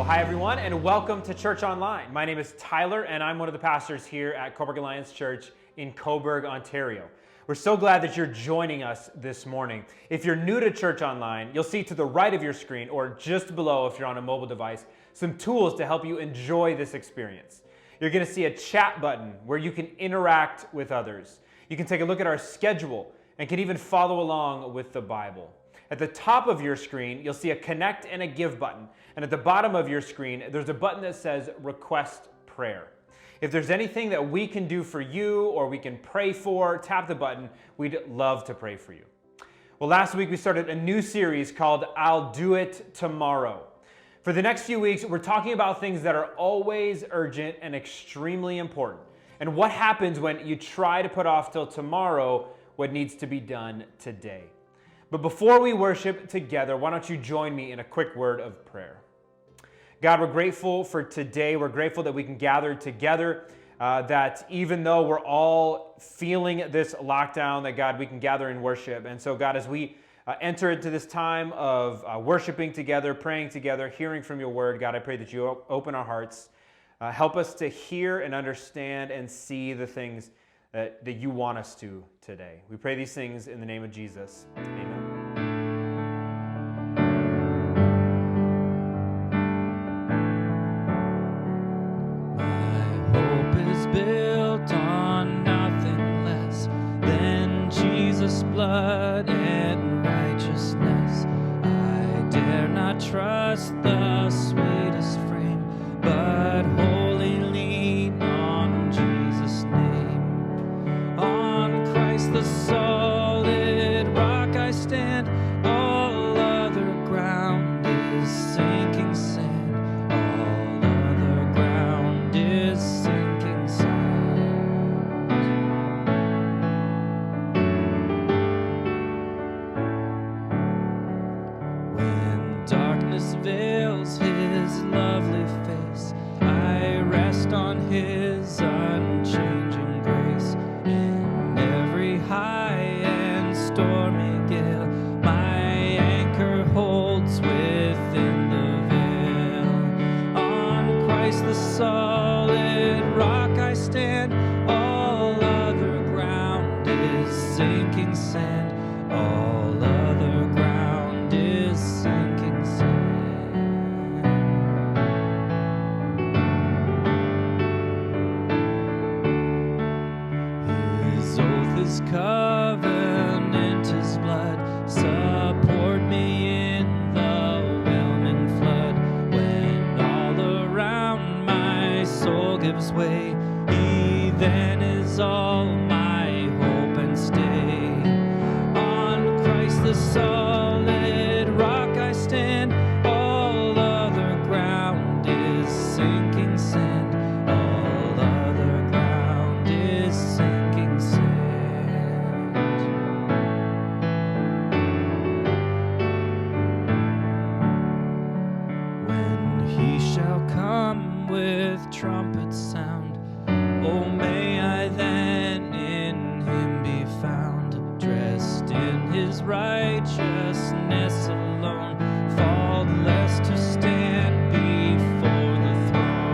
Hi everyone, and welcome to Church Online. My name is Tyler, and I'm one of the pastors here at Cobourg Alliance Church in Cobourg, Ontario. We're so glad that you're joining us this morning. If you're new to Church Online, you'll see to the right of your screen, or just below if you're on a mobile device, some tools to help you enjoy this experience. You're going to see a chat button where you can interact with others. You can take a look at our schedule and can even follow along with the Bible. At the top of your screen, you'll see a connect and a give button. And at the bottom of your screen, there's a button that says request prayer. If there's anything that we can do for you or we can pray for, tap the button. We'd love to pray for you. Well, last week we started a new series called I'll Do It Tomorrow. For the next few weeks, we're talking about things that are always urgent and extremely important. And what happens when you try to put off till tomorrow what needs to be done today. But before we worship together, why don't you join me in a quick word of prayer. God, we're grateful for today. We're grateful that we can gather together, that even though we're all feeling this lockdown, that God, we can gather in worship. And so God, as we enter into this time of worshiping together, praying together, hearing from your word, God, I pray that you open our hearts, help us to hear and understand and see the things that you want us to today. We pray these things in the name of Jesus. Amen. My hope is built on nothing less than Jesus' blood and righteousness. I dare not trust the sweetest frame, but wholly lean on Jesus' name. On Christ the solid rock I stand, all other ground is sinking sand, all other ground is sinking sand. When darkness veils his lovely face, I rest on his unchanging grace. In every high and stormy gale, my anchor holds within the veil. On Christ the solid rock I stand, all other ground is sinking sand, all other ground is sinking sand. His oath, his covenant, his blood support me in the whelming flood. When all around my soul gives way, he then is all my hope and stay. On Christ the solid rock I stand, all other ground is sinking sand, all other ground is sinking sand. When he shall come with trumpet sound, oh may I then in him be found, dressed in his righteousness alone, faultless to stand before the throne.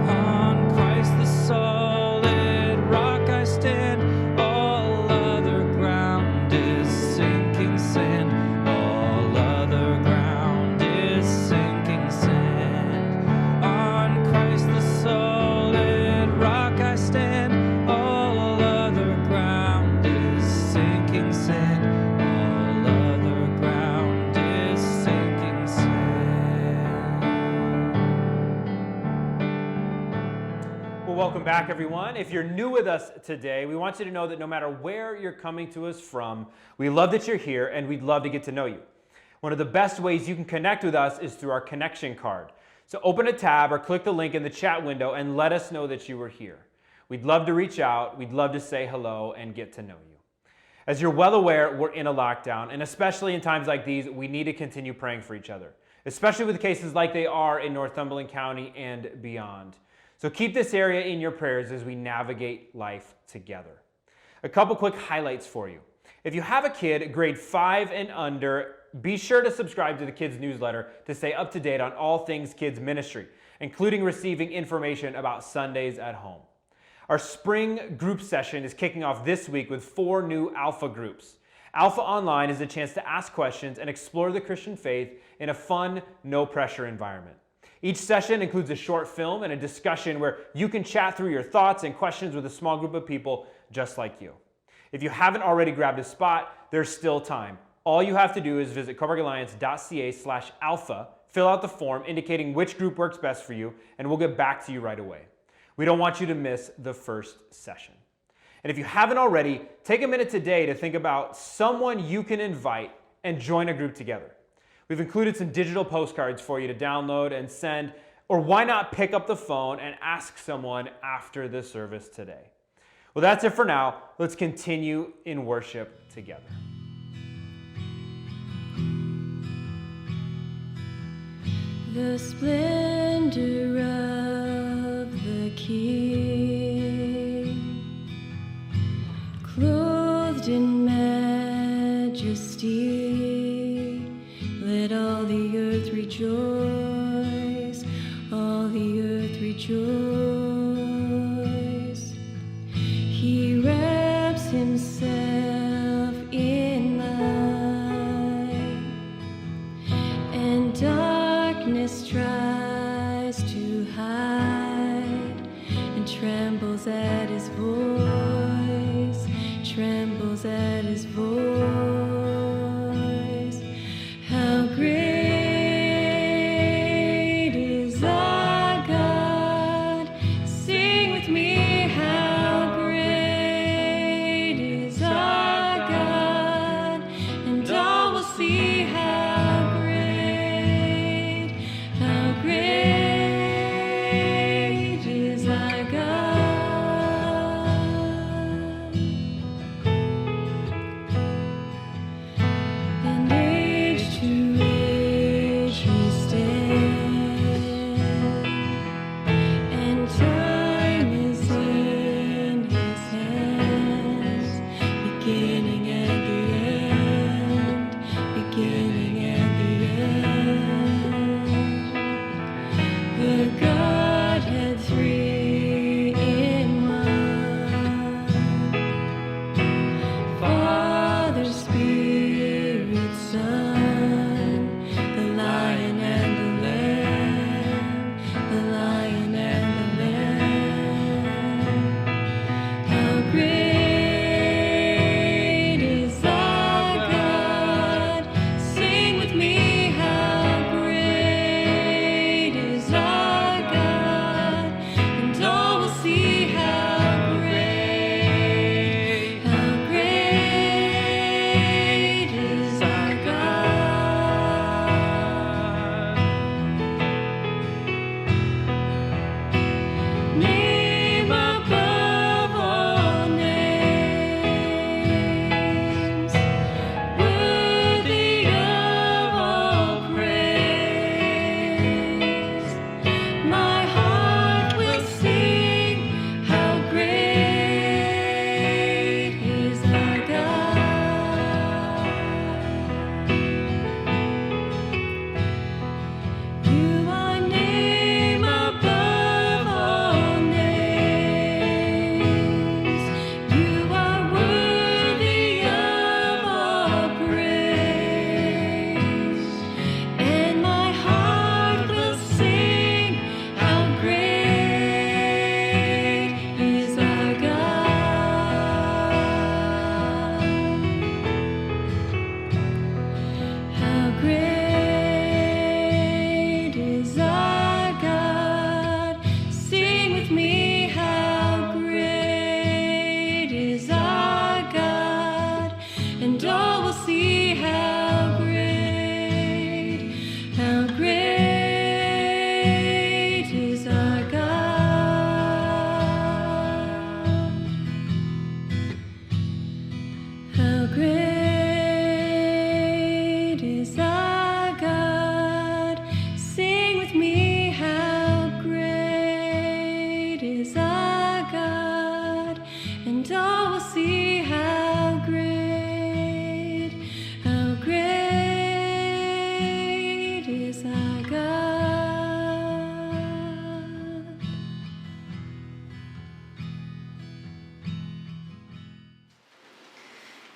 On Christ the solid rock I stand, all other ground is sinking sand, all other ground is sinking sand. On Christ the solid rock I stand, all other ground is sinking sand, all other ground is sinking sand. Well, welcome back, everyone. If you're new with us today, we want you to know that no matter where you're coming to us from, we love that you're here and we'd love to get to know you. One of the best ways you can connect with us is through our connection card. So open a tab or click the link in the chat window and let us know that you were here. We'd love to reach out, we'd love to say hello and get to know you. As you're well aware, we're in a lockdown, and especially in times like these, we need to continue praying for each other, especially with cases like they are in Northumberland County and beyond. So keep this area in your prayers as we navigate life together. A couple quick highlights for you. If you have a kid grade 5 and under be sure to subscribe to the kids newsletter to stay up to date on all things kids ministry, including receiving information about Sundays at home. Our spring group session is kicking off this week with 4 new Alpha groups. Alpha Online is a chance to ask questions and explore the Christian faith in a fun, no-pressure environment. Each session includes a short film and a discussion where you can chat through your thoughts and questions with a small group of people just like you. If you haven't already grabbed a spot, there's still time. All you have to do is visit cobourgalliance.ca/alpha, fill out the form indicating which group works best for you, and we'll get back to you right away. We don't want you to miss the first session. And if you haven't already, take a minute today to think about someone you can invite and join a group together. We've included some digital postcards for you to download and send, or why not pick up the phone and ask someone after the service today. Well, that's it for now. Let's continue in worship together. The splendor of the King, clothed in majesty, let all the earth rejoice, all the earth rejoice. He wraps himself in light, and darkness tries to hide, and trembles at his voice, trembles at his voice. How great is our God? Sing with me, how great is our God, and all will see how great is our God.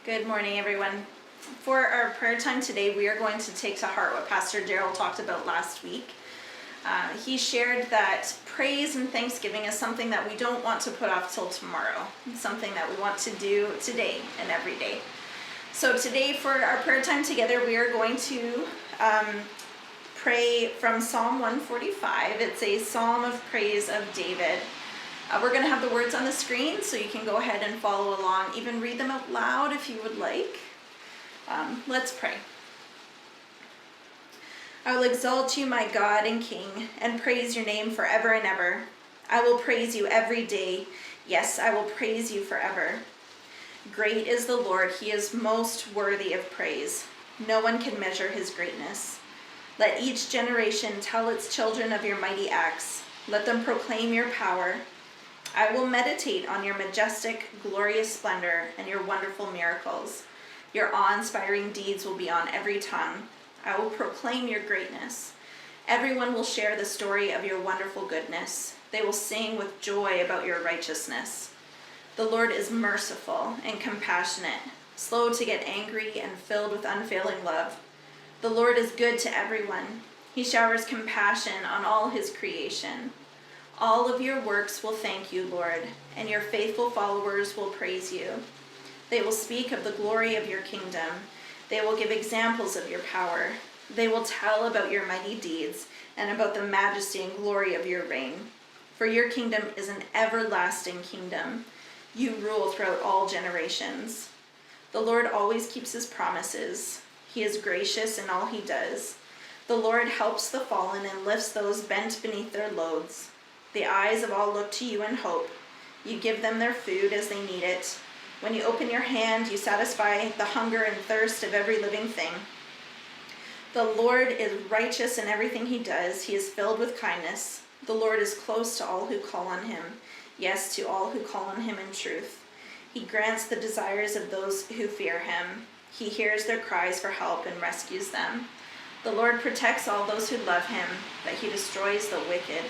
Good morning, everyone. For our prayer time today, we are going to take to heart what Pastor Daryl talked about last week. He shared that praise and thanksgiving is something that we don't want to put off till tomorrow. It's something that we want to do today and every day. So today for our prayer time together, we are going to pray from Psalm 145. It's a psalm of praise of David. We're going to have the words on the screen, so you can go ahead and follow along. Even read them out loud if you would like. Let's pray. I will exalt you, my God and King, and praise your name forever and ever. I will praise you every day. Yes, I will praise you forever. Great is the Lord. He is most worthy of praise. No one can measure his greatness. Let each generation tell its children of your mighty acts. Let them proclaim your power. I will meditate on your majestic, glorious splendor and your wonderful miracles. Your awe-inspiring deeds will be on every tongue. I will proclaim your greatness. Everyone will share the story of your wonderful goodness. They will sing with joy about your righteousness. The Lord is merciful and compassionate, slow to get angry and filled with unfailing love. The Lord is good to everyone. He showers compassion on all his creation. All of your works will thank you, Lord, and your faithful followers will praise you. They will speak of the glory of your kingdom. They will give examples of your power. They will tell about your mighty deeds and about the majesty and glory of your reign. For your kingdom is an everlasting kingdom. You rule throughout all generations. The Lord always keeps his promises. He is gracious in all he does. The Lord helps the fallen and lifts those bent beneath their loads. The eyes of all look to you in hope. You give them their food as they need it. When you open your hand, you satisfy the hunger and thirst of every living thing. The Lord is righteous in everything he does. He is filled with kindness. The Lord is close to all who call on him. Yes, to all who call on him in truth. He grants the desires of those who fear him. He hears their cries for help and rescues them. The Lord protects all those who love him, but he destroys the wicked.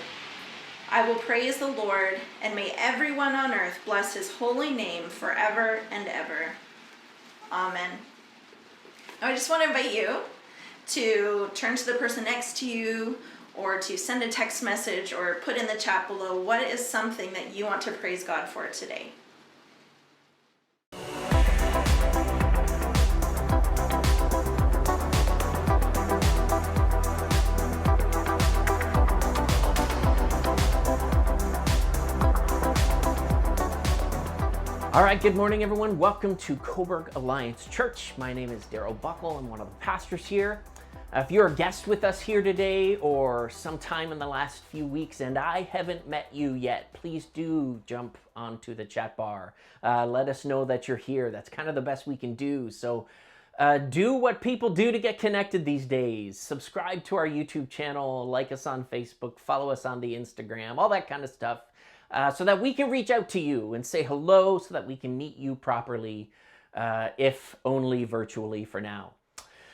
I will praise the Lord, and may everyone on earth bless his holy name forever and ever. Amen. I just want to invite you to turn to the person next to you, or to send a text message or put in the chat below what is something that you want to praise God for today. All right, good morning, everyone. Welcome to Cobourg Alliance Church. My name is Daryl Buckle. I'm one of the pastors here. If you're a guest with us here today or sometime in the last few weeks and I haven't met you yet, please do jump onto the chat bar. Let us know that you're here. That's kind of the best we can do. So do what people do to get connected these days. Subscribe to our YouTube channel, like us on Facebook, follow us on the Instagram, all that kind of stuff. So that we can reach out to you and say hello so that we can meet you properly, if only virtually for now.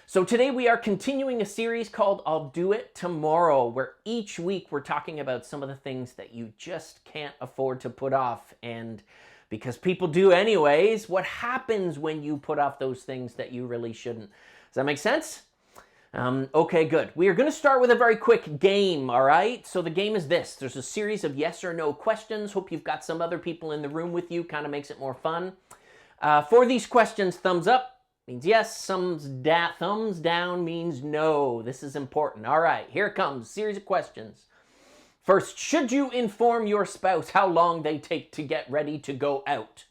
So today we are continuing a series called I'll Do It Tomorrow, where each week we're talking about some of the things that you just can't afford to put off. And because people do anyways, what happens when you put off those things that you really shouldn't? Does that make sense? Okay, good. We are going to start with a very quick game, all right? So the game is this. There's a series of yes or no questions. Hope you've got some other people in the room with you. Kind of makes it more fun. For these questions, thumbs up means yes. Thumbs down means no. This is important. All right, here it comes. Series of questions. First, should you inform your spouse how long they take to get ready to go out?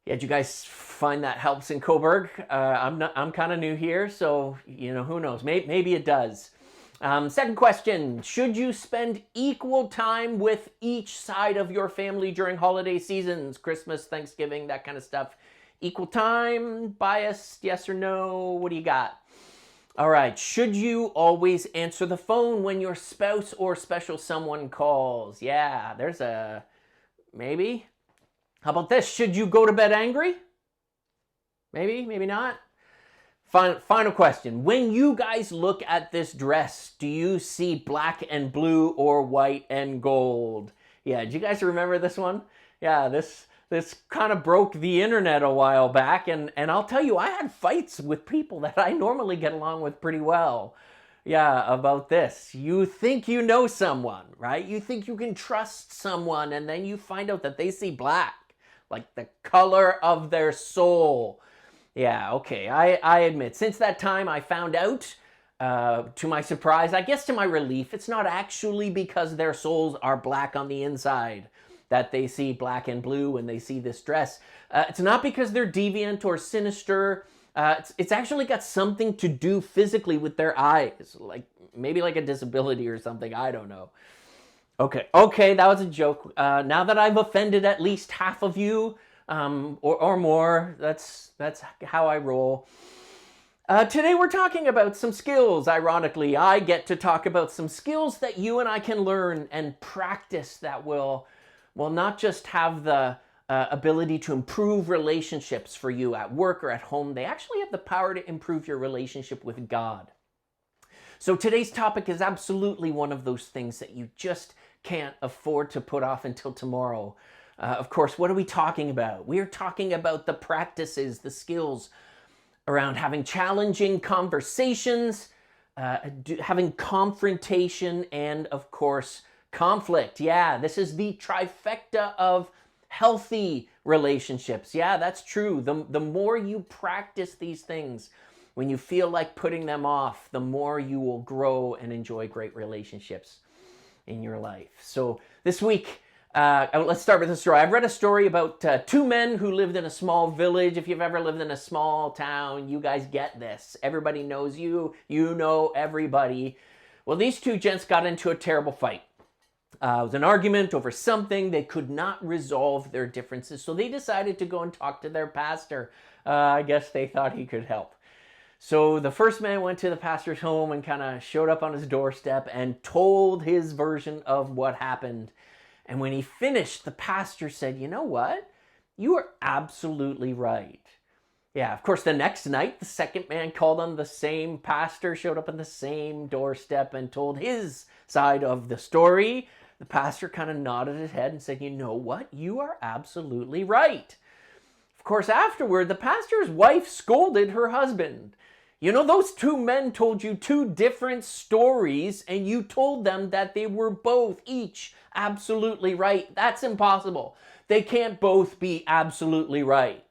Yeah, did you guys find that helps in Cobourg? I'm kind of new here, so who knows? Maybe it does. Second question: should you spend equal time with each side of your family during holiday seasons, Christmas, Thanksgiving, that kind of stuff? Equal time, biased, yes or no? What do you got? All right. Should you always answer the phone when your spouse or special someone calls? Yeah, there's a maybe. How about this? Should you go to bed angry? Maybe, maybe not. Final question. When you guys look at this dress, do you see black and blue or white and gold? Yeah, do you guys remember this one? Yeah, this this kind of broke the internet a while back, and I'll tell you, I had fights with people that I normally get along with pretty well. Yeah, about this. You think you know someone, right? You think you can trust someone, and then you find out that they see black, like the color of their soul. Yeah, okay, I admit, since that time I found out, to my surprise, I guess to my relief, it's not actually because their souls are black on the inside that they see black and blue when they see this dress. It's not because they're deviant or sinister. It's actually got something to do physically with their eyes, like maybe like a disability or something. I don't know. Okay, that was a joke. Now that I've offended at least half of you, or more, that's how I roll. Today we're talking about some skills. Ironically, I get to talk about some skills that you and I can learn and practice that will not just have the ability to improve relationships for you at work or at home. They actually have the power to improve your relationship with God. So today's topic is absolutely one of those things that you just can't afford to put off until tomorrow. Of course, what are we talking about? We are talking about the practices, the skills around having challenging conversations, having confrontation, and of course, conflict. Yeah, this is the trifecta of healthy relationships. Yeah, that's true. The more you practice these things, when you feel like putting them off, the more you will grow and enjoy great relationships in your life. So this week, let's start with a story. I've read a story about two men who lived in a small village. If you've ever lived in a small town, you guys get this. Everybody knows you. You know everybody. Well, these two gents got into a terrible fight. It was an argument over something. They could not resolve their differences, so they decided to go and talk to their pastor. I guess they thought he could help. So the first man went to the pastor's home and kind of showed up on his doorstep and told his version of what happened. And when he finished, the pastor said, "You know what? You are absolutely right." Yeah, of course, the next night, the second man called on the same pastor, showed up on the same doorstep and told his side of the story. The pastor kind of nodded his head and said, "You know what? You are absolutely right." Of course, afterward, the pastor's wife scolded her husband. "You know, those two men told you two different stories, and you told them that they were both each absolutely right. That's impossible. They can't both be absolutely right."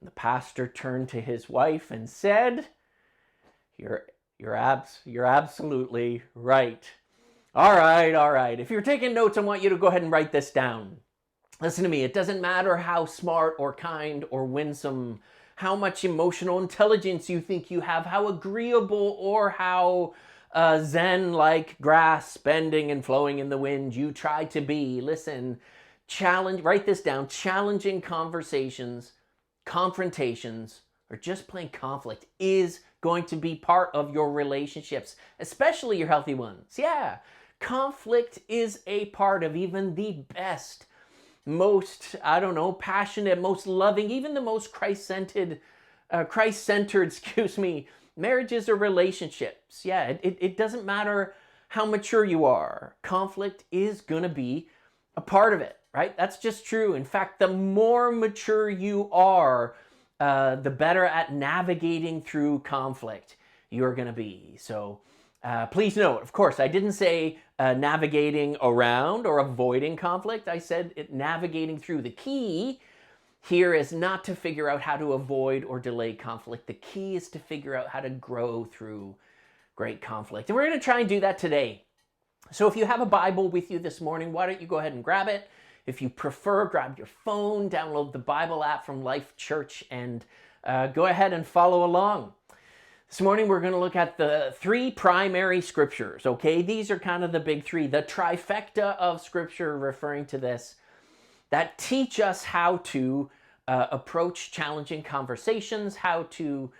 The pastor turned to his wife and said, You're absolutely right. All right. If you're taking notes, I want you to go ahead and write this down. Listen to me. It doesn't matter how smart or kind or winsome, how much emotional intelligence you think you have, how agreeable or how zen like grass bending and flowing in the wind you try to be. Listen, write this down. Challenging conversations, confrontations, or just plain conflict is going to be part of your relationships, especially your healthy ones. Yeah, conflict is a part of even the best, most, passionate, most loving, even the most Christ-centered, marriages or relationships. Yeah, it doesn't matter how mature you are. Conflict is going to be a part of it, right? That's just true. In fact, the more mature you are, the better at navigating through conflict you're going to be. So please note, of course, I didn't say navigating around or avoiding conflict. I said navigating through. The key here is not to figure out how to avoid or delay conflict. The key is to figure out how to grow through great conflict. And we're going to try and do that today. So if you have a Bible with you this morning, why don't you go ahead and grab it? If you prefer, grab your phone, download the Bible app from Life Church, and go ahead and follow along. This morning, we're going to look at the three primary scriptures, okay? These are kind of the big three, the trifecta of scripture referring to this, that teach us how to approach challenging conversations, how to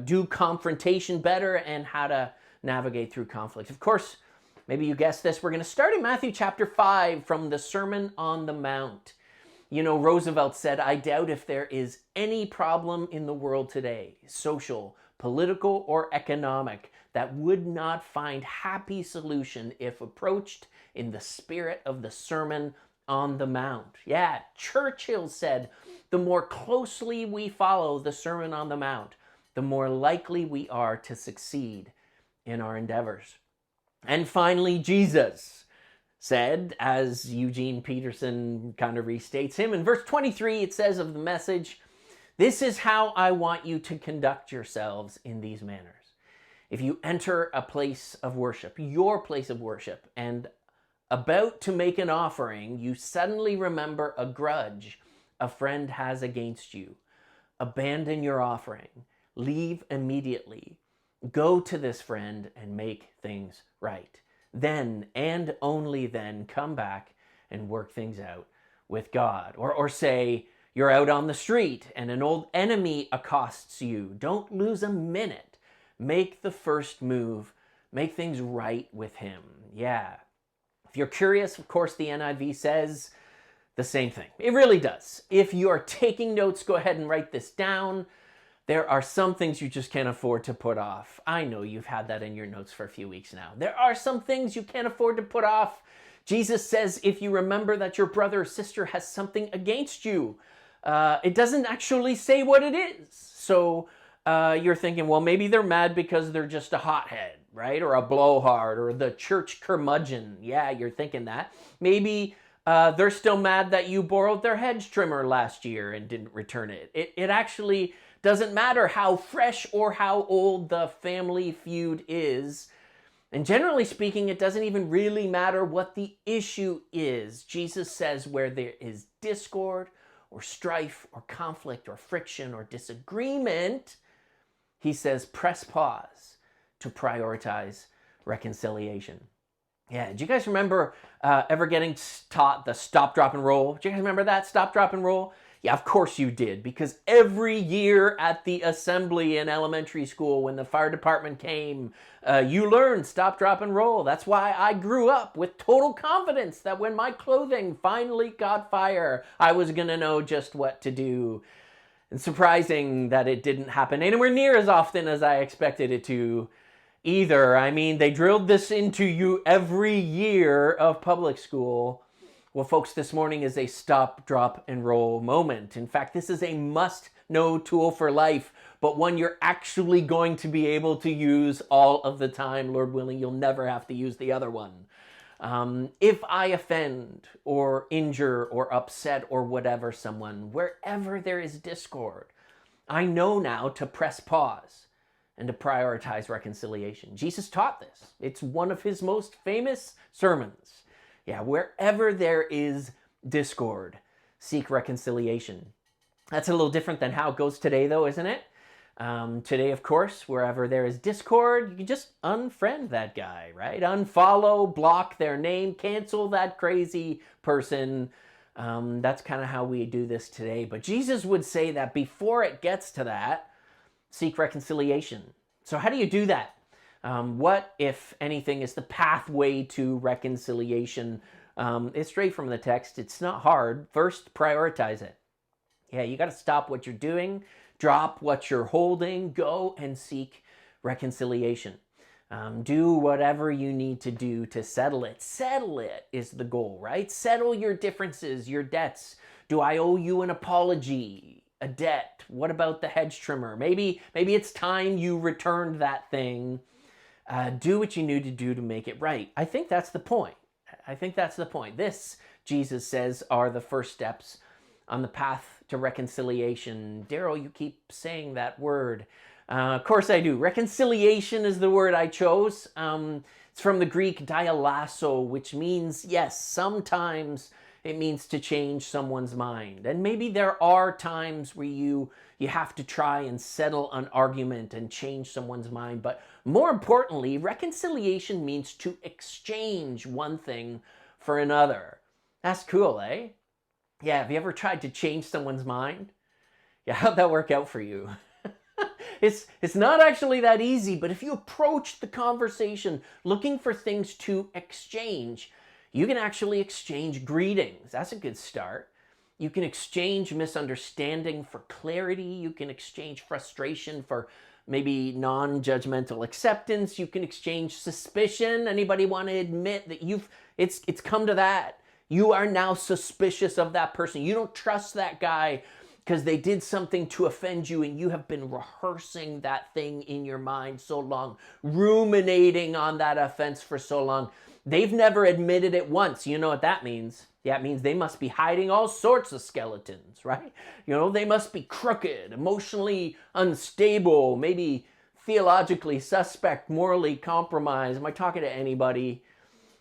do confrontation better, and how to navigate through conflict. Of course, maybe you guessed this, we're going to start in Matthew chapter 5 from the Sermon on the Mount. You know, Roosevelt said, "I doubt if there is any problem in the world today, social, political, or economic, that would not find happy solution if approached in the spirit of the Sermon on the Mount. Yeah, Churchill said, the more closely we follow the Sermon on the Mount, the more likely we are to succeed in our endeavors. And finally, Jesus said, as Eugene Peterson kind of restates him, in verse 23, it says of the message, "This is how I want you to conduct yourselves in these manners. If you enter a place of worship, your place of worship, and about to make an offering, you suddenly remember a grudge a friend has against you. Abandon your offering. Leave immediately. Go to this friend and make things right. Then, and only then, come back and work things out with God." Or say, you're out on the street and an old enemy accosts you. Don't lose a minute. Make the first move. Make things right with him. Yeah. If you're curious, of course, the NIV says the same thing. It really does. If you are taking notes, go ahead and write this down. There are some things you just can't afford to put off. I know you've had that in your notes for a few weeks now. There are some things you can't afford to put off. Jesus says, if you remember that your brother or sister has something against you, it doesn't actually say what it is. So you're thinking, well, maybe they're mad because they're just a hothead, right? Or a blowhard, or the church curmudgeon. Yeah, you're thinking that. Maybe they're still mad that you borrowed their hedge trimmer last year and didn't return it. It actually doesn't matter how fresh or how old the family feud is. And generally speaking, it doesn't even really matter what the issue is. Jesus says where there is discord or strife or conflict or friction or disagreement, he says press pause to prioritize reconciliation. Yeah, do you guys remember ever getting taught the stop, drop, and roll? Do you guys remember that? Stop, drop, and roll? Yeah, of course you did, because every year at the assembly in elementary school when the fire department came, you learned stop, drop, and roll. That's why I grew up with total confidence that when my clothing finally caught fire, I was going to know just what to do. And surprising that it didn't happen anywhere near as often as I expected it to either. I mean, they drilled this into you every year of public school. Well, folks, this morning is a stop, drop, and roll moment. In fact, this is a must-know tool for life, but one you're actually going to be able to use all of the time. Lord willing, you'll never have to use the other one. If I offend or injure or upset or whatever someone, wherever there is discord, I know now to press pause and to prioritize reconciliation. Jesus taught this. It's one of his most famous sermons. Yeah, wherever there is discord, seek reconciliation. That's a little different than how it goes today, though, isn't it? Today, of course, wherever there is discord, you can just unfriend that guy, right? Unfollow, block their name, cancel that crazy person. That's kind of how we do this today. But Jesus would say that before it gets to that, seek reconciliation. So how do you do that? What, if anything, is the pathway to reconciliation? It's straight from the text. It's not hard. First, prioritize it. Yeah, you got to stop what you're doing, drop what you're holding, go and seek reconciliation. Do whatever you need to do to settle it. Settle it is the goal, right? Settle your differences, your debts. Do I owe you an apology, a debt? What about the hedge trimmer? Maybe it's time you returned that thing. Do what you need to do to make it right. I think that's the point. This, Jesus says, are the first steps on the path to reconciliation. Daryl, you keep saying that word. Of course I do. Reconciliation is the word I chose. It's from the Greek dialasso, which means, yes, sometimes it means to change someone's mind. And maybe there are times where you have to try and settle an argument and change someone's mind. But more importantly, reconciliation means to exchange one thing for another. That's cool, eh? Yeah, have you ever tried to change someone's mind? Yeah, how'd that work out for you? It's not actually that easy, but if you approach the conversation looking for things to exchange, you can actually exchange greetings. That's a good start. You can exchange misunderstanding for clarity. You can exchange frustration for maybe non-judgmental acceptance. You can exchange suspicion. Anybody want to admit that it's come to that? You are now suspicious of that person. You don't trust that guy because they did something to offend you, and you have been rehearsing that thing in your mind so long, ruminating on that offense for so long. They've never admitted it once. You know what that means? Yeah, it means they must be hiding all sorts of skeletons, right? They must be crooked, emotionally unstable, maybe theologically suspect, morally compromised. Am I talking to anybody?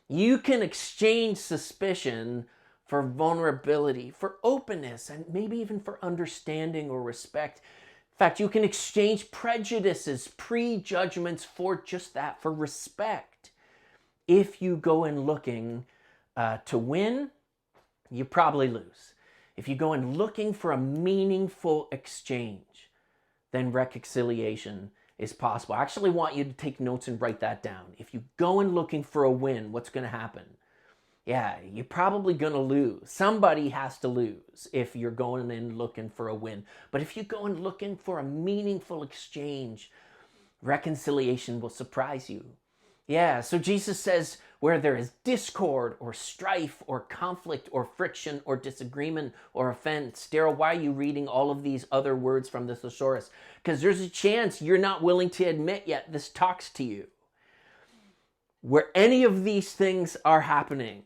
You can exchange suspicion for vulnerability, for openness, and maybe even for understanding or respect. In fact, you can exchange prejudices, prejudgments for just that, for respect. If you go in looking to win, you probably lose. If you go in looking for a meaningful exchange, then reconciliation is possible. I actually want you to take notes and write that down. If you go in looking for a win, what's going to happen? Yeah, you're probably going to lose. Somebody has to lose if you're going in looking for a win. But if you go in looking for a meaningful exchange, reconciliation will surprise you. Yeah, so Jesus says where there is discord or strife or conflict or friction or disagreement or offense. Daryl, why are you reading all of these other words from the thesaurus? Because there's a chance you're not willing to admit yet this talks to you. Where any of these things are happening,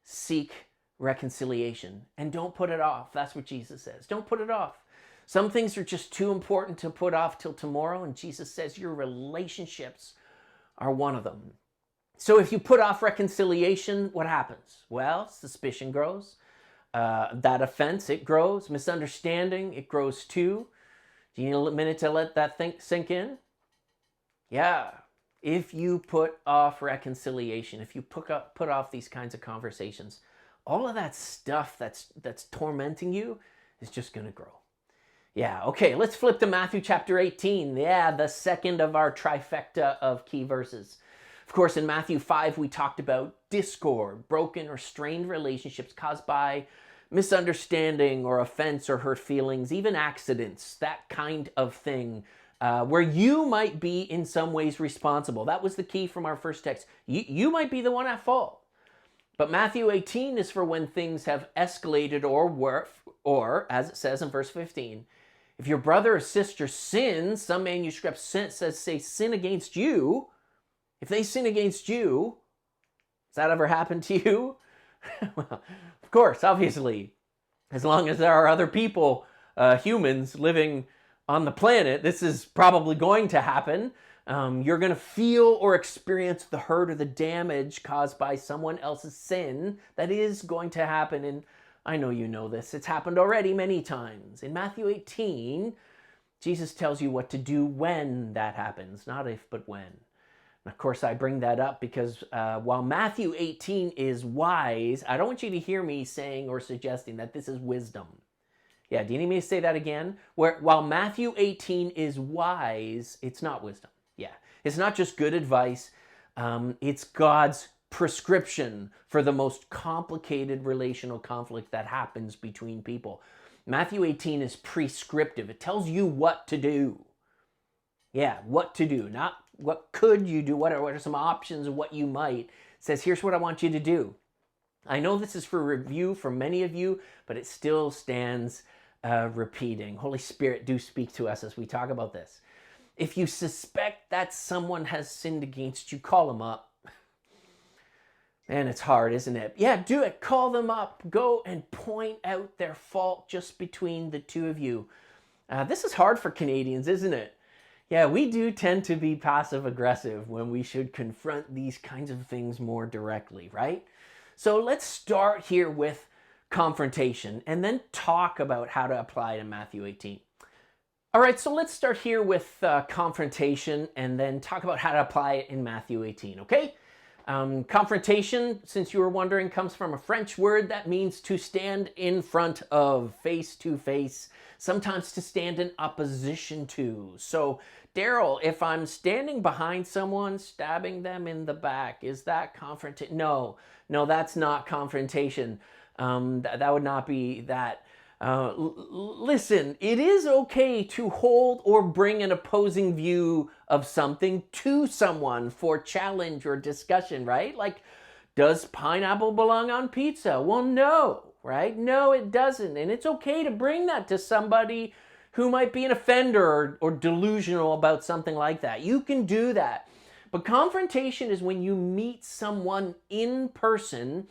seek reconciliation and don't put it off. That's what Jesus says. Don't put it off. Some things are just too important to put off till tomorrow, and Jesus says your relationships are one of them. So if you put off reconciliation, what happens? Well, suspicion grows. That offense, it grows. Misunderstanding, it grows too. Do you need a minute to let that sink in? Yeah. If you put off reconciliation, if you put off these kinds of conversations, all of that stuff that's tormenting you is just going to grow. Yeah, okay, let's flip to Matthew chapter 18. Yeah, the second of our trifecta of key verses. Of course, in Matthew 5, we talked about discord, broken or strained relationships caused by misunderstanding or offense or hurt feelings, even accidents, that kind of thing, where you might be in some ways responsible. That was the key from our first text. You might be the one at fault. But Matthew 18 is for when things have escalated or as it says in verse 15, if your brother or sister sins, some manuscripts say sin against you. If they sin against you, has that ever happened to you? Well, of course, obviously, as long as there are other people, humans living on the planet, this is probably going to happen. You're going to feel or experience the hurt or the damage caused by someone else's sin. That is going to happen, and I know you know this. It's happened already many times. In Matthew 18, Jesus tells you what to do when that happens, not if, but when. And of course, I bring that up because while Matthew 18 is wise, I don't want you to hear me saying or suggesting that this is wisdom. Yeah, do you need me to say that again? While Matthew 18 is wise, it's not wisdom. Yeah, it's not just good advice. It's God's prescription for the most complicated relational conflict that happens between people. Matthew 18 is prescriptive. It tells you what to do. Yeah, what to do, not what could you do, what are some options of what you might. It says, here's what I want you to do. I know this is for review for many of you, but it still stands repeating. Holy Spirit, do speak to us as we talk about this. If you suspect that someone has sinned against you, call them up. Man, it's hard, isn't it? Yeah, do it. Call them up. Go and point out their fault just between the two of you. This is hard for Canadians, isn't it? Yeah, we do tend to be passive-aggressive when we should confront these kinds of things more directly, right? So let's start here with confrontation and then talk about how to apply it in Matthew 18. All right, so let's start here with confrontation and then talk about how to apply it in Matthew 18, okay? Confrontation, since you were wondering, comes from a French word that means to stand in front of, face to face, sometimes to stand in opposition to. So, Daryl, if I'm standing behind someone, stabbing them in the back, is that confrontation? No, that's not confrontation. That would not be that. Listen, it is okay to hold or bring an opposing view of something to someone for challenge or discussion, right? Like, Does pineapple belong on pizza? Well, no, right? No, it doesn't. And it's okay to bring that to somebody who might be an offender or delusional about something like that. You can do that. But confrontation is when you meet someone in person,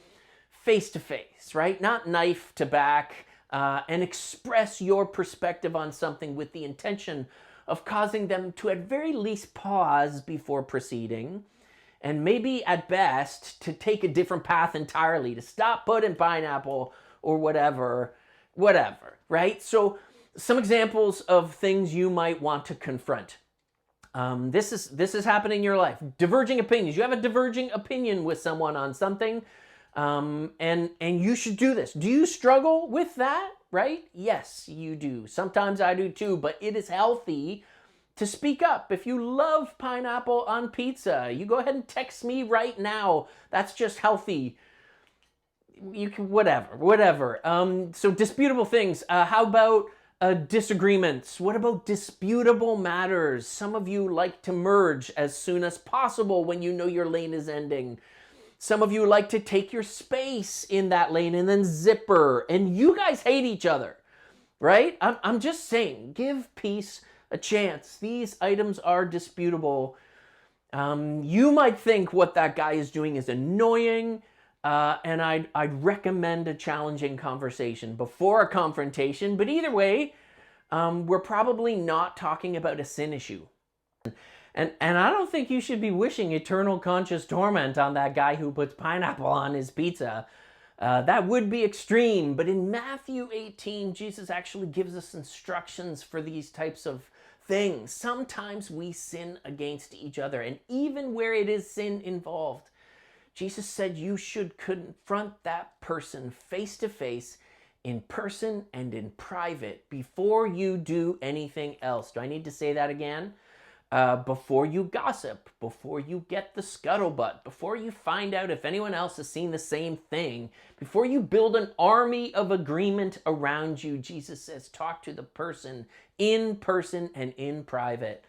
face to face, right? Not knife to back, and express your perspective on something with the intention of causing them to at very least pause before proceeding, and maybe at best to take a different path entirely, to stop putting pineapple or whatever, right? So some examples of things you might want to confront. This is happening in your life. Diverging opinions. You have a diverging opinion with someone on something, and you should do this. Do you struggle with that? Right? Yes, you do. Sometimes I do too, but it is healthy to speak up. If you love pineapple on pizza, you go ahead and text me right now. That's just healthy. You can, whatever. So disputable things. How about disagreements? What about disputable matters? Some of you like to merge as soon as possible when you know your lane is ending. Some of you like to take your space in that lane and then zipper, and you guys hate each other, right? I'm just saying, give peace a chance. These items are disputable. You might think what that guy is doing is annoying, and I'd recommend a challenging conversation before a confrontation, but either way, we're probably not talking about a sin issue. And I don't think you should be wishing eternal conscious torment on that guy who puts pineapple on his pizza. That would be extreme, but in Matthew 18, Jesus actually gives us instructions for these types of things. Sometimes we sin against each other, and even where it is sin involved, Jesus said you should confront that person face to face, in person and in private, before you do anything else. Do I need to say that again? Before you gossip, before you get the scuttlebutt, before you find out if anyone else has seen the same thing, before you build an army of agreement around you, Jesus says, talk to the person in person and in private.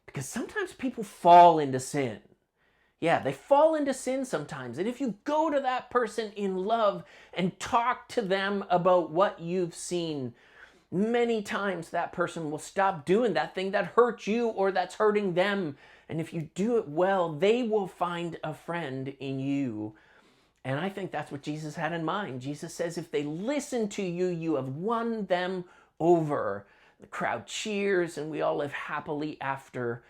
Because sometimes people fall into sin. Yeah, they fall into sin sometimes. And if you go to that person in love and talk to them about what you've seen, many times that person will stop doing that thing that hurts you or that's hurting them. And if you do it well, they will find a friend in you. And I think that's what Jesus had in mind. Jesus says, if they listen to you, you have won them over. The crowd cheers and we all live happily ever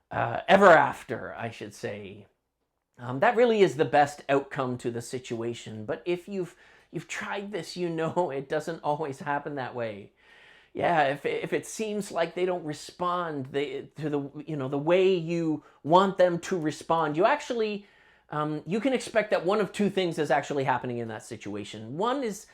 after, I should say. That really is the best outcome to the situation. But if you've tried this, you know it doesn't always happen that way. Yeah, if it seems like they don't respond to the way you want them to respond, you actually you can expect that one of two things is actually happening in that situation. One is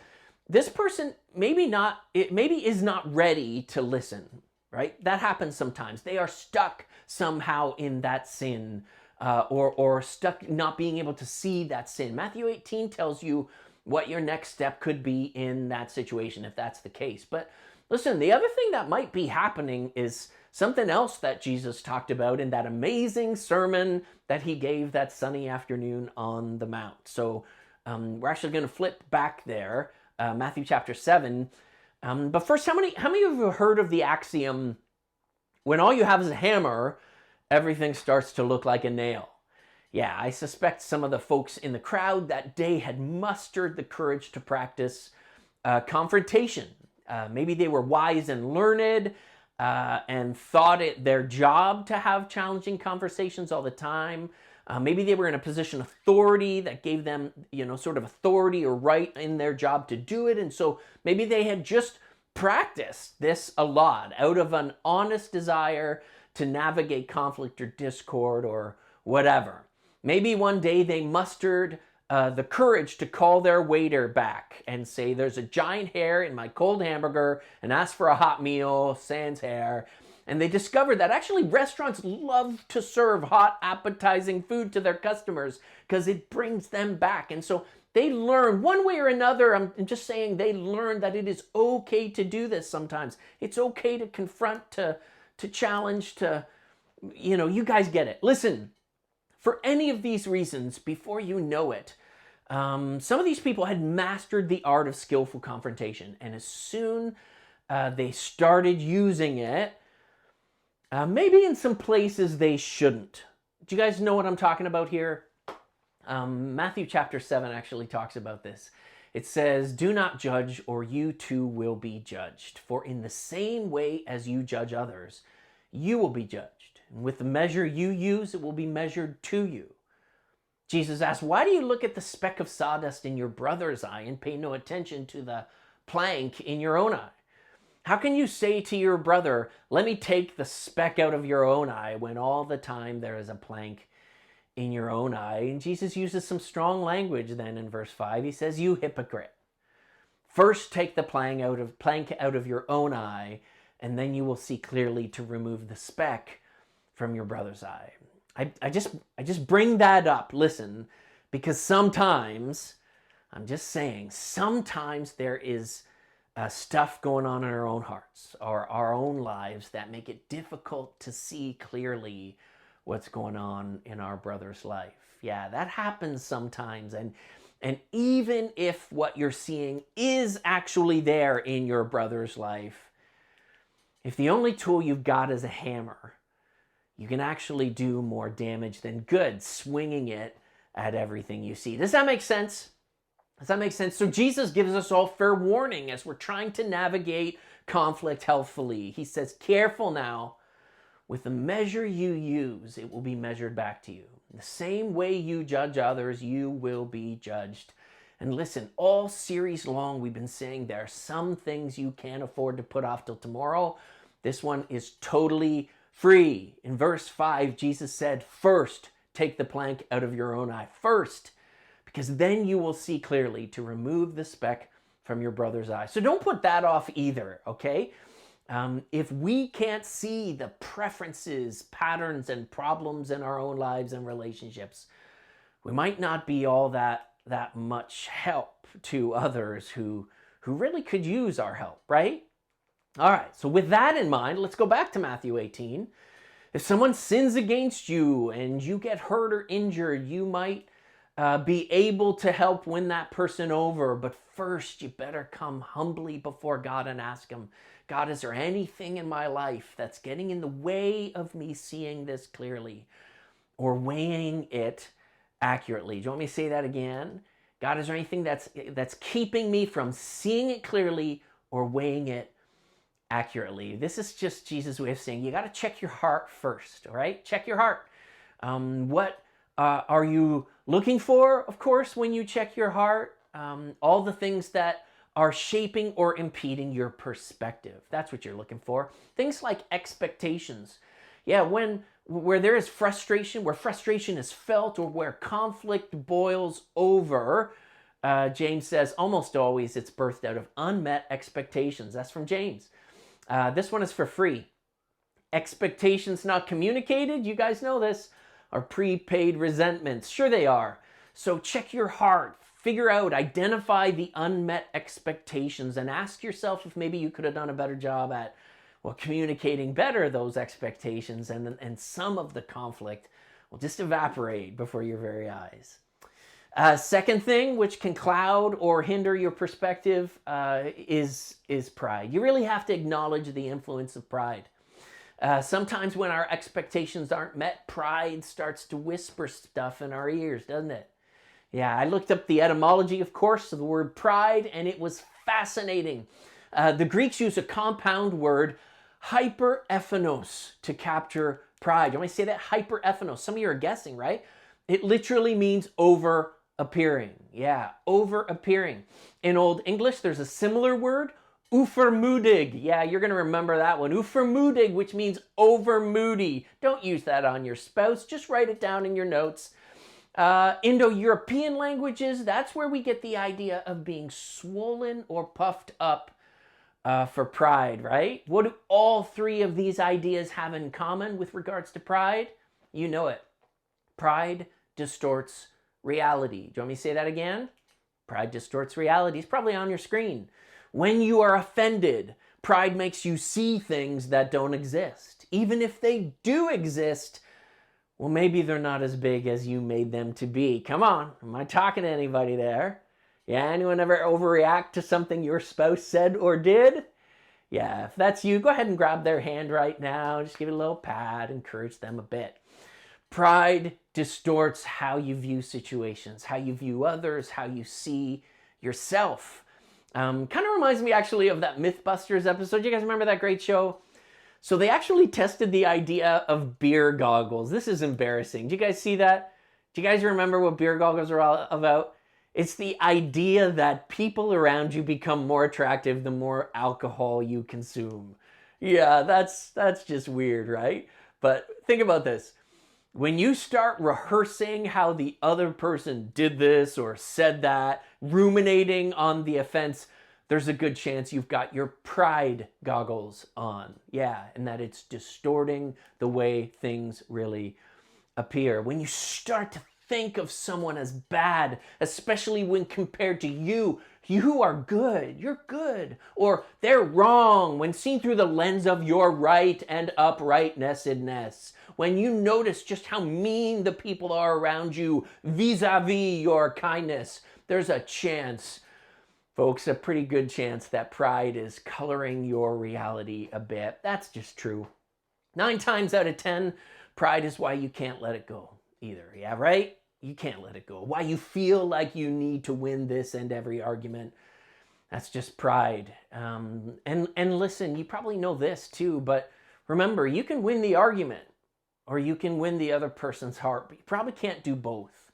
this person maybe is not ready to listen, right? That happens sometimes. They are stuck somehow in that sin, or stuck not being able to see that sin. Matthew 18 tells you what your next step could be in that situation if that's the case. But listen, the other thing that might be happening is something else that Jesus talked about in that amazing sermon that he gave that sunny afternoon on the Mount. So we're actually going to flip back there, Matthew chapter 7. But first, how many of you have heard of the axiom, when all you have is a hammer, everything starts to look like a nail? Yeah, I suspect some of the folks in the crowd that day had mustered the courage to practice confrontation. Maybe they were wise and learned and thought it their job to have challenging conversations all the time. Maybe they were in a position of authority that gave them, sort of authority or right in their job to do it. And so maybe they had just practiced this a lot out of an honest desire to navigate conflict or discord or whatever. Maybe one day they mustered the courage to call their waiter back and say, there's a giant hair in my cold hamburger, and ask for a hot meal, sans hair. And they discovered that actually restaurants love to serve hot, appetizing food to their customers because it brings them back. And so they learn one way or another, I'm just saying, they learn that it is okay to do this sometimes. It's okay to confront, to challenge, you guys get it. Listen, For any of these reasons, before you know it, some of these people had mastered the art of skillful confrontation, and as soon they started using it, maybe in some places they shouldn't. Do you guys know what I'm talking about here? Matthew chapter 7 actually talks about this. It says, "Do not judge, or you too will be judged. For in the same way as you judge others, you will be judged. And with the measure you use, it will be measured to you." Jesus asked, "Why do you look at the speck of sawdust in your brother's eye and pay no attention to the plank in your own eye? How can you say to your brother, 'Let me take the speck out of your own eye,' when all the time there is a plank in your own eye?" And Jesus uses some strong language then in verse 5. He says, "You hypocrite. First take the plank out of your own eye, and then you will see clearly to remove the speck from your brother's eye." I just bring that up, listen, because sometimes, I'm just saying, sometimes there is stuff going on in our own hearts or our own lives that make it difficult to see clearly what's going on in our brother's life. Yeah, that happens sometimes. And even if what you're seeing is actually there in your brother's life, if the only tool you've got is a hammer, you can actually do more damage than good swinging it at everything you see. Does that make sense? Does that make sense? So Jesus gives us all fair warning as we're trying to navigate conflict healthfully. He says, "Careful now. With the measure you use, it will be measured back to you. The same way you judge others, you will be judged." And listen, all series long, we've been saying there are some things you can't afford to put off till tomorrow. This one is totally free. In verse 5, Jesus said, "First, take the plank out of your own eye." First, because then you will see clearly to remove the speck from your brother's eye. So don't put that off either, okay? If we can't see the preferences, patterns, and problems in our own lives and relationships, we might not be all that much help to others who really could use our help, right? All right, so with that in mind, let's go back to Matthew 18. If someone sins against you and you get hurt or injured, you might be able to help win that person over. But first, you better come humbly before God and ask him, "God, is there anything in my life that's getting in the way of me seeing this clearly or weighing it accurately?" Do you want me to say that again? God, is there anything that's keeping me from seeing it clearly or weighing it accurately? This is just Jesus' way of saying you got to check your heart first, all right? Check your heart. What are you looking for, of course, when you check your heart? All the things that are shaping or impeding your perspective. That's what you're looking for. Things like expectations. Yeah, where there is frustration, where frustration is felt, or where conflict boils over, James says almost always it's birthed out of unmet expectations. That's from James. This one is for free. Expectations not communicated, you guys know this, are prepaid resentments. Sure they are. So check your heart. Figure out, identify the unmet expectations and ask yourself if maybe you could have done a better job at communicating better those expectations, and some of the conflict will just evaporate before your very eyes. Second thing which can cloud or hinder your perspective is pride. You really have to acknowledge the influence of pride. Sometimes when our expectations aren't met, pride starts to whisper stuff in our ears, doesn't it? Yeah, I looked up the etymology, of course, of the word pride, and it was fascinating. The Greeks use a compound word, hyperephnos, to capture pride. You want me to say that? Hyperephnos. Some of you are guessing, right? It literally means over appearing. Yeah, over appearing. In Old English, there's a similar word, ufermoedig. Yeah, you're going to remember that one. Ufermoedig, which means over moody. Don't use that on your spouse. Just write it down in your notes. Indo-European languages, that's where we get the idea of being swollen or puffed up for pride, right? What do all three of these ideas have in common with regards to pride? You know it. Pride distorts reality. Do you want me to say that again? Pride distorts reality. It's probably on your screen. When you are offended, pride makes you see things that don't exist. Even if they do exist, Well, maybe they're not as big as you made them to be. Come on, am I talking to anybody there? Yeah, anyone ever overreact to something your spouse said or did? Yeah, if that's you, go ahead and grab their hand right now. Just give it a little pat, encourage them a bit. Pride distorts how you view situations, how you view others, how you see yourself. Kind of reminds me actually of that Mythbusters episode. You guys remember that great show? So they actually tested the idea of beer goggles. This is embarrassing. Do you guys see that? Do you guys remember what beer goggles are all about? It's the idea that people around you become more attractive the more alcohol you consume. Yeah, that's just weird, right? But think about this. When you start rehearsing how the other person did this or said that, ruminating on the offense, there's a good chance you've got your pride goggles on. Yeah, and that it's distorting the way things really appear. When you start to think of someone as bad, especially when compared to you, you are good, you're good, or they're wrong when seen through the lens of your right and uprightnessedness. When you notice just how mean the people are around you vis-a-vis your kindness, there's a chance, folks, a pretty good chance that pride is coloring your reality a bit. That's just true. 9 times out of 10, pride is why you can't let it go either. Yeah, right? You can't let it go. Why you feel like you need to win this and every argument. That's just pride. And listen, you probably know this too, but remember, you can win the argument or you can win the other person's heart, but you probably can't do both.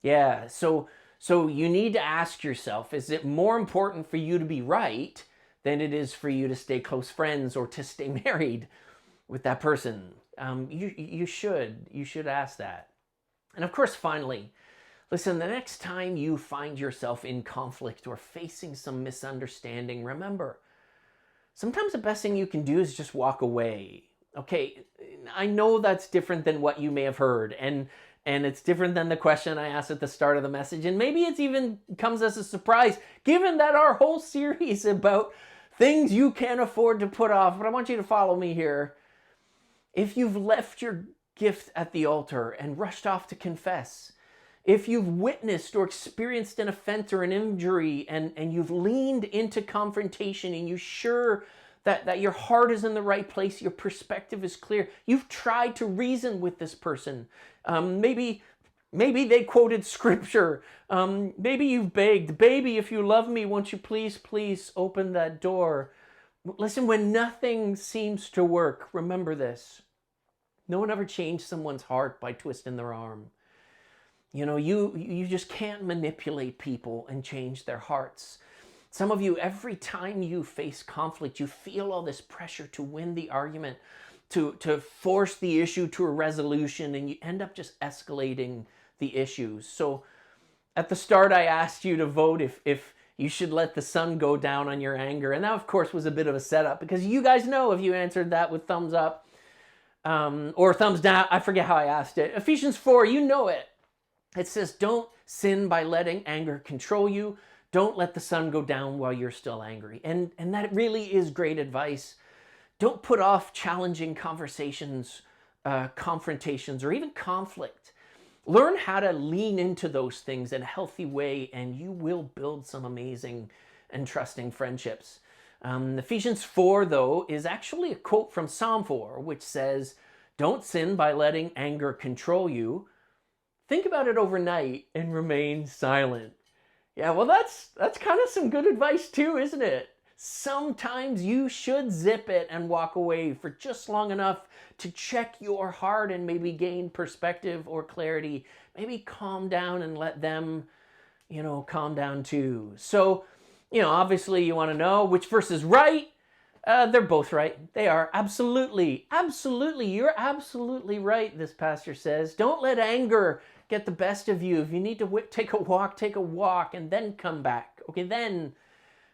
Yeah, so you need to ask yourself, is it more important for you to be right than it is for you to stay close friends or to stay married with that person? You should ask that. And of course, finally, listen, the next time you find yourself in conflict or facing some misunderstanding, remember, sometimes the best thing you can do is just walk away. Okay, I know that's different than what you may have heard, and it's different than the question I asked at the start of the message, and maybe it even comes as a surprise, given that our whole series about things you can't afford to put off. But I want you to follow me here. If you've left your gift at the altar and rushed off to confess, if you've witnessed or experienced an offense or an injury and you've leaned into confrontation and you're sure that your heart is in the right place, your perspective is clear, you've tried to reason with this person, maybe they quoted scripture, maybe you've begged, baby, if you love me, won't you please open that door. Listen, when nothing seems to work, remember this. No one ever changed someone's heart by twisting their arm. You know, you just can't manipulate people and change their hearts. Some of you, every time you face conflict, you feel all this pressure to win the argument, to force the issue to a resolution, and you end up just escalating the issues. So at the start, I asked you to vote if you should let the sun go down on your anger. And that, of course, was a bit of a setup, because you guys know if you answered that with thumbs up or thumbs down, I forget how I asked it. Ephesians 4, you know it. It says, don't sin by letting anger control you. Don't let the sun go down while you're still angry. And that really is great advice. Don't put off challenging conversations, confrontations, or even conflict. Learn how to lean into those things in a healthy way, and you will build some amazing and trusting friendships. Ephesians 4, though, is actually a quote from Psalm 4, which says, don't sin by letting anger control you. Think about it overnight and remain silent. Yeah, well, that's kind of some good advice too, isn't it? Sometimes you should zip it and walk away for just long enough to check your heart and maybe gain perspective or clarity. Maybe calm down and let them, calm down too. So, obviously you want to know which verse is right. They're both right. They are absolutely. You're absolutely right, this pastor says. Don't let anger get the best of you. If you need to take a walk and then come back. Okay, then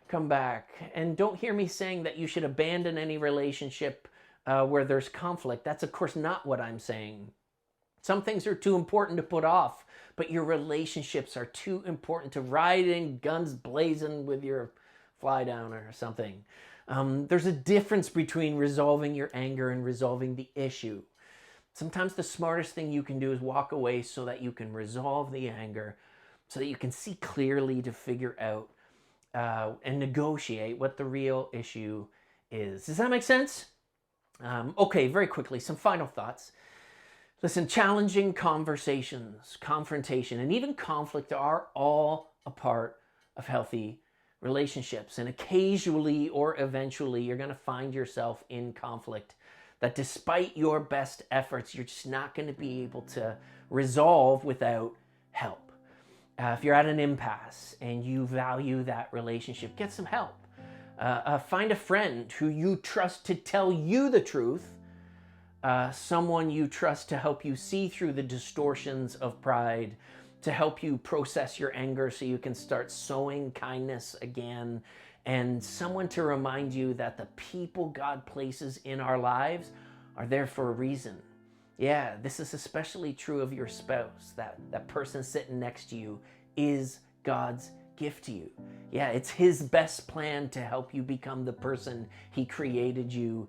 come back. And don't hear me saying that you should abandon any relationship where there's conflict. That's, of course, not what I'm saying. Some things are too important to put off, but your relationships are too important to ride in guns blazing with your fly down or something. There's a difference between resolving your anger and resolving the issue. Sometimes the smartest thing you can do is walk away so that you can resolve the anger, so that you can see clearly to figure out and negotiate what the real issue is. Does that make sense? Okay, very quickly, some final thoughts. Listen, challenging conversations, confrontation, and even conflict are all a part of healthy relationships. And occasionally or eventually, you're going to find yourself in conflict that despite your best efforts, you're just not going to be able to resolve without help. If you're at an impasse and you value that relationship, get some help. Find a friend who you trust to tell you the truth, someone you trust to help you see through the distortions of pride, to help you process your anger so you can start sowing kindness again, and someone to remind you that the people God places in our lives are there for a reason. Yeah, this is especially true of your spouse. That person sitting next to you is God's gift to you. Yeah, it's his best plan to help you become the person he created you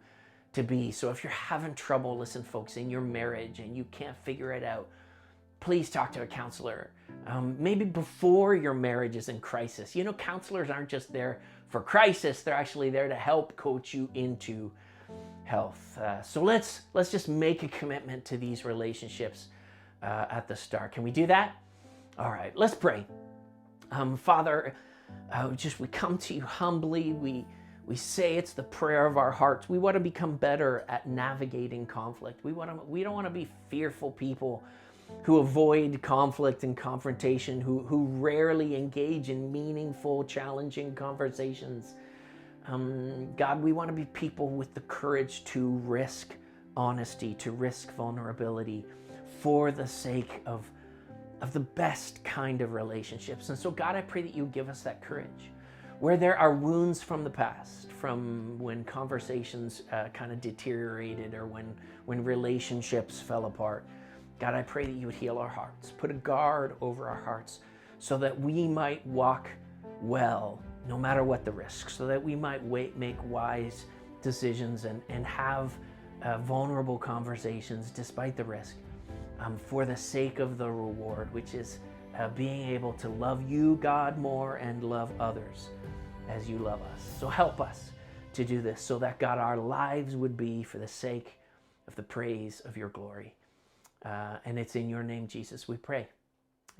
to be. So if you're having trouble, listen folks, in your marriage and you can't figure it out, please talk to a counselor. Maybe before your marriage is in crisis. You know, counselors aren't just there for crisis, they're actually there to help coach you into health. So let's just make a commitment to these relationships at the start. Can we do that? All right, let's pray. Father, we come to you humbly. We say it's the prayer of our hearts. We want to become better at navigating conflict. We don't want to be fearful people who avoid conflict and confrontation, who rarely engage in meaningful, challenging conversations. God, we want to be people with the courage to risk honesty, to risk vulnerability for the sake of the best kind of relationships. And so, God, I pray that you give us that courage. Where there are wounds from the past, from when conversations kind of deteriorated or when relationships fell apart, God, I pray that you would heal our hearts, put a guard over our hearts so that we might walk well, no matter what the risk, so that we might make wise decisions and have vulnerable conversations despite the risk, for the sake of the reward, which is being able to love you, God, more and love others as you love us. So help us to do this so that, God, our lives would be for the sake of the praise of your glory. And it's in your name, Jesus, we pray.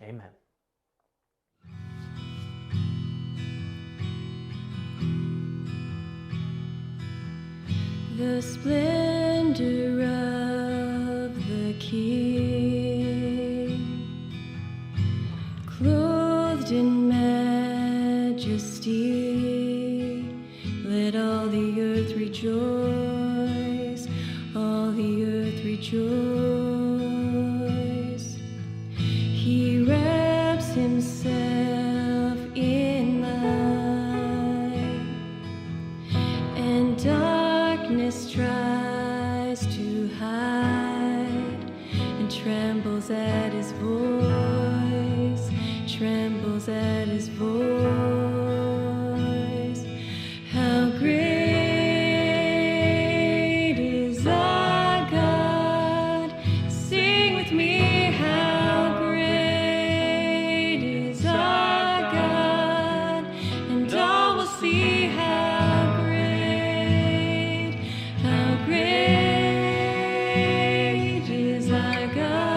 Amen. The splendor of the King, clothed in majesty, let all the earth rejoice, all the earth rejoice. He wraps himself in light, and darkness tries to hide, and trembles at his voice, trembles at his voice. How great is our God! Sing with me, how great is our God! And all will see how great is our God.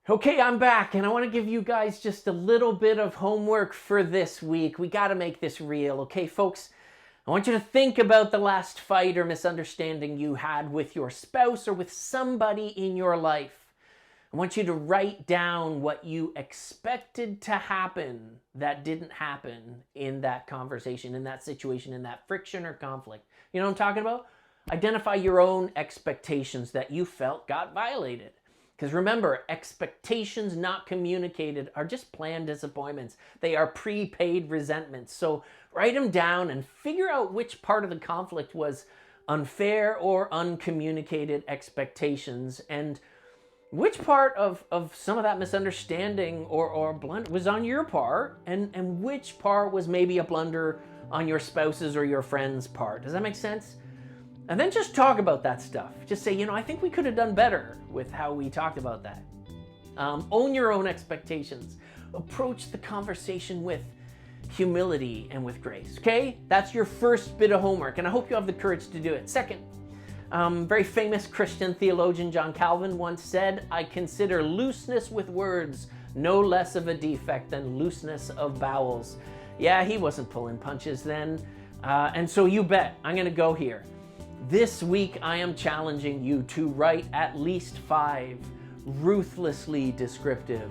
Okay, I'm back, and I want to give you guys just a little bit of homework for this week. We got to make this real, okay, folks? I want you to think about the last fight or misunderstanding you had with your spouse or with somebody in your life. I want you to write down what you expected to happen that didn't happen in that conversation, in that situation, in that friction or conflict. You know what I'm talking about? Identify your own expectations that you felt got violated. Because remember, expectations not communicated are just planned disappointments. They are prepaid resentments. So write them down and figure out which part of the conflict was unfair or uncommunicated expectations, and which part of some of that misunderstanding or blunder was on your part, and which part was maybe a blunder on your spouse's or your friend's part. Does that make sense? And then just talk about that stuff. Just say, I think we could have done better with how we talked about that. Own your own expectations. Approach the conversation with humility and with grace, okay? That's your first bit of homework, and I hope you have the courage to do it. Second, very famous Christian theologian John Calvin once said, "I consider looseness with words no less of a defect than looseness of bowels." Yeah, he wasn't pulling punches then. And so you bet, I'm going to go here. This week, I am challenging you to write at least 5 ruthlessly descriptive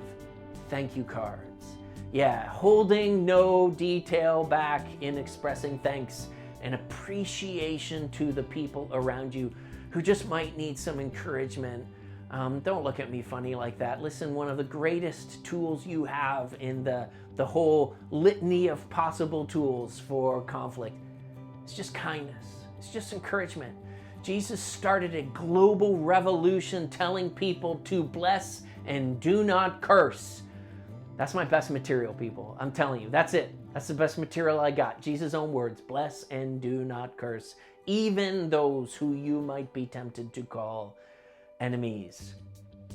thank you cards. Yeah, holding no detail back in expressing thanks and appreciation to the people around you who just might need some encouragement. Don't look at me funny like that. Listen, one of the greatest tools you have in the whole litany of possible tools for conflict is just kindness. It's just encouragement. Jesus started a global revolution telling people to bless and do not curse. That's my best material, people. I'm telling you, that's it. That's the best material I got. Jesus' own words, bless and do not curse, even those who you might be tempted to call enemies.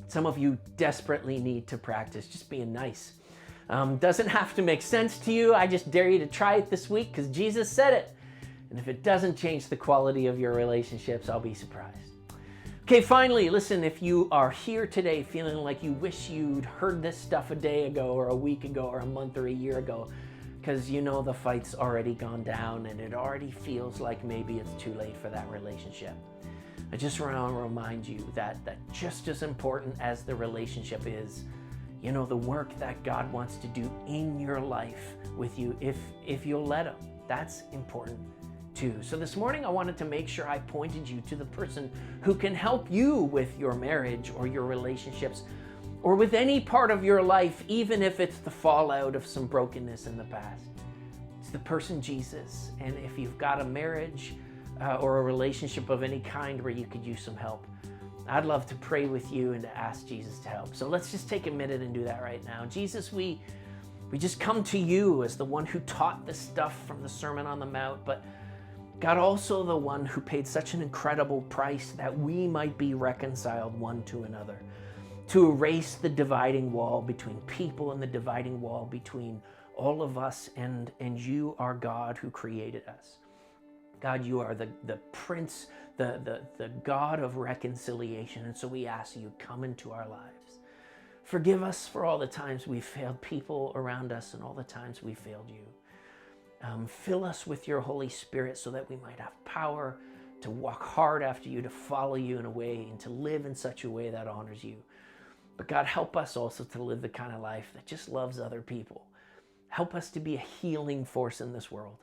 Some of you desperately need to practice just being nice. Doesn't have to make sense to you. I just dare you to try it this week because Jesus said it. And if it doesn't change the quality of your relationships, I'll be surprised. Okay, finally, listen, if you are here today feeling like you wish you'd heard this stuff a day ago or a week ago or a month or a year ago, because the fight's already gone down and it already feels like maybe it's too late for that relationship, I just want to remind you that just as important as the relationship is, the work that God wants to do in your life with you, if you'll let Him, that's important too. So this morning I wanted to make sure I pointed you to the person who can help you with your marriage or your relationships or with any part of your life, even if it's the fallout of some brokenness in the past. It's the person Jesus. And if you've got a marriage or a relationship of any kind where you could use some help, I'd love to pray with you and to ask Jesus to help. So let's just take a minute and do that right now. Jesus, we just come to you as the one who taught this stuff from the Sermon on the Mount, but God, also the one who paid such an incredible price that we might be reconciled one to another, to erase the dividing wall between people and the dividing wall between all of us and you, our God, who created us. God, you are the Prince, the God of reconciliation, and so we ask you, come into our lives. Forgive us for all the times we've failed people around us and all the times we failed you. Fill us with your Holy Spirit so that we might have power to walk hard after you, to follow you in a way, and to live in such a way that honors you. But God, help us also to live the kind of life that just loves other people. Help us to be a healing force in this world.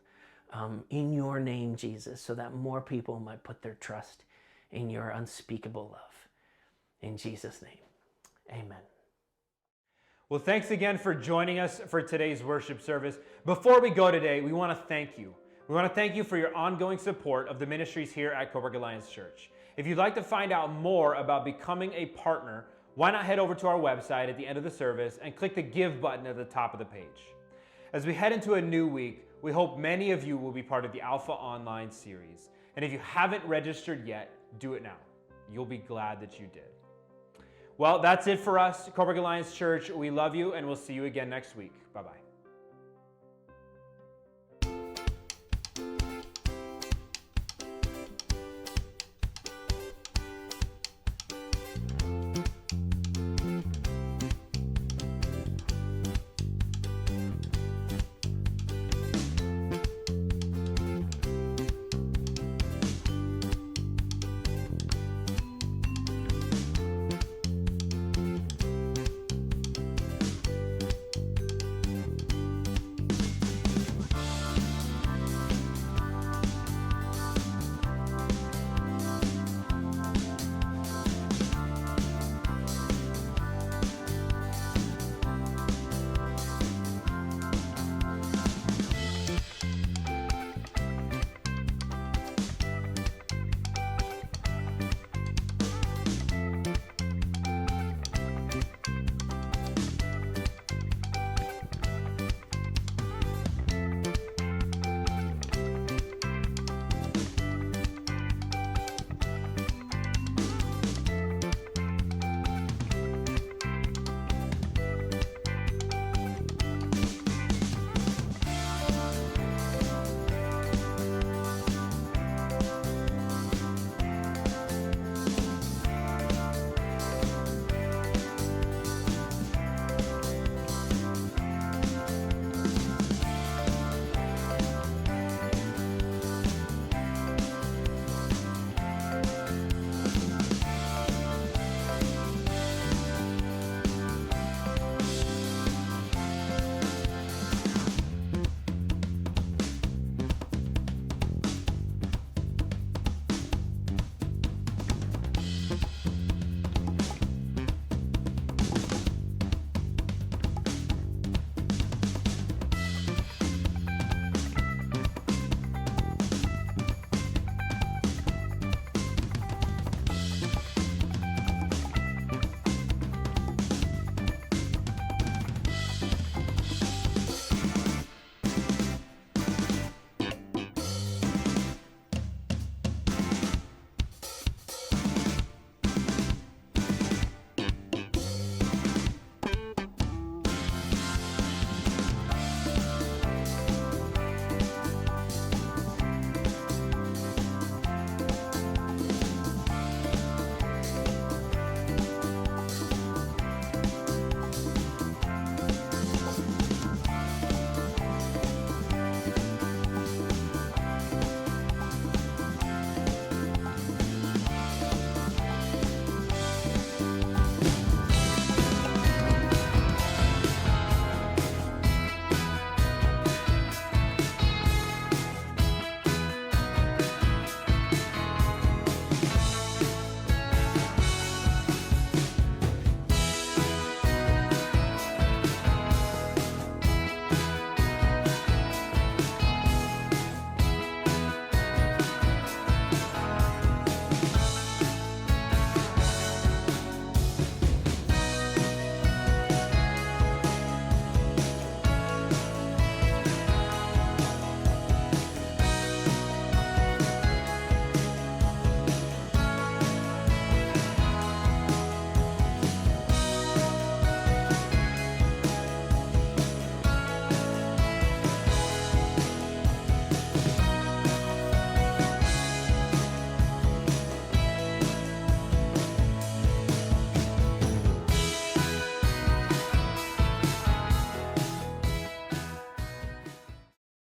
In your name, Jesus, so that more people might put their trust in your unspeakable love. In Jesus' name, amen. Well, thanks again for joining us for today's worship service. Before we go today, we want to thank you. We want to thank you for your ongoing support of the ministries here at Cobourg Alliance Church. If you'd like to find out more about becoming a partner, why not head over to our website at the end of the service and click the Give button at the top of the page. As we head into a new week, we hope many of you will be part of the Alpha Online series. And if you haven't registered yet, do it now. You'll be glad that you did. Well, that's it for us, Cobourg Alliance Church. We love you, and we'll see you again next week. Bye-bye.